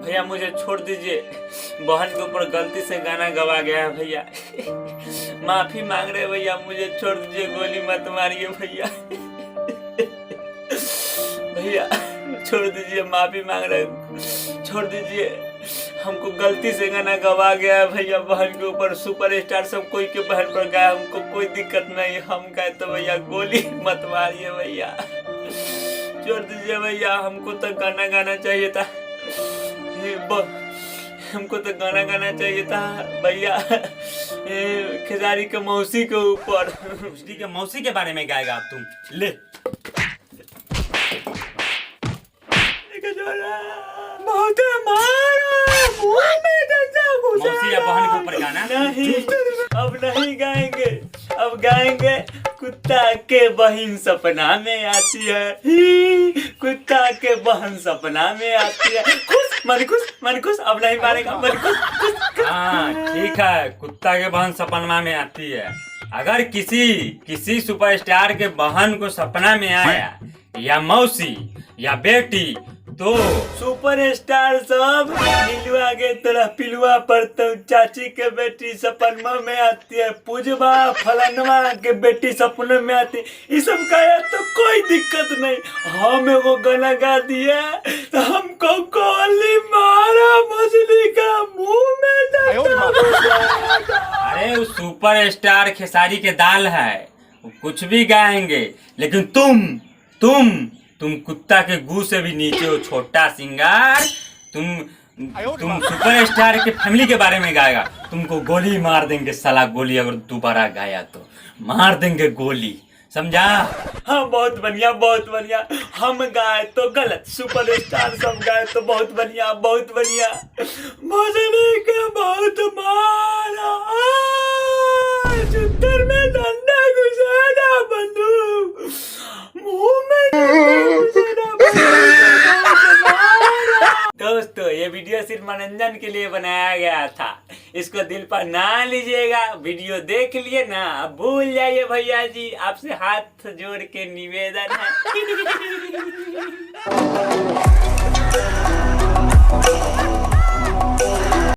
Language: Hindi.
भैया मुझे छोड़ दीजिए, बहन के ऊपर गलती से गाना गवा गया है भैया। माफी मांग रहे भैया, मुझे छोड़ दीजिए, गोली मत मारिए भैया। भैया छोड़ दीजिए, माफी मांग रहे, छोड़ दीजिए, हमको गलती से गाना गवा गया है भैया। बहन के ऊपर सुपरस्टार सब कोई के बहन पर गाया, हमको कोई दिक्कत नहीं, हम गए तो भैया गोली मत मारिए भैया, छोड़ दीजिए भैया। हमको तो गाना गाना चाहिए था, हमको तो गाना गाना चाहिए था भैया। खेसारी के मौसी के ऊपर। उसकी के मौसी के बारे में गाएगा आप तुम? ले बहुत मौसी या बहन के ऊपर गाना नहीं, अब नहीं गाएंगे, अब गाएंगे कुत्ता के बहन सपना में आती है, कुत्ता के बहन सपना में आती है। खुश मन खुश, मन खुश, अब नहीं मारेगा, मन खुश। हाँ ठीक है, कुत्ता के बहन सपना में आती है। अगर किसी सुपरस्टार के बहन को सपना में आया या मौसी या बेटी, तो सुपरस्टार सब नीलुआ के तरह पिलुआ पर, तो चाची के बेटी सपनमा में आती है, पूजवा फलनवा के बेटी सपने में आती है। ये सब गाया तो कोई दिक्कत नहीं, हम एगो गाना गा दिए तो हमको गोली मारा मछली का मुंह में। अरे वो सुपरस्टार खेसारी के दाल है, वो कुछ भी गाएंगे, लेकिन तुम कुत्ता के गू से भी नीचे हो, छोटा सिंगार। तुम सुपरस्टार के फैमिली के बारे में गाएगा, तुमको गोली मार देंगे साला, गोली अगर दोबारा गाया तो मार देंगे गोली, समझा? हाँ बहुत बढ़िया, बहुत बढ़िया। हम गाए तो गलत, सुपरस्टार सब गाए तो बहुत बढ़िया, बहुत बढ़िया। मछली के बहुत मारा, चित्तर में डंडा घुसाना, बंदूक मुंह में दोस्तों, ये वीडियो सिर्फ मनोरंजन के लिए बनाया गया था, इसको दिल पर ना लीजिएगा। वीडियो देख लिए ना, भूल जाइए भैया जी, आपसे हाथ जोड़ के निवेदन है।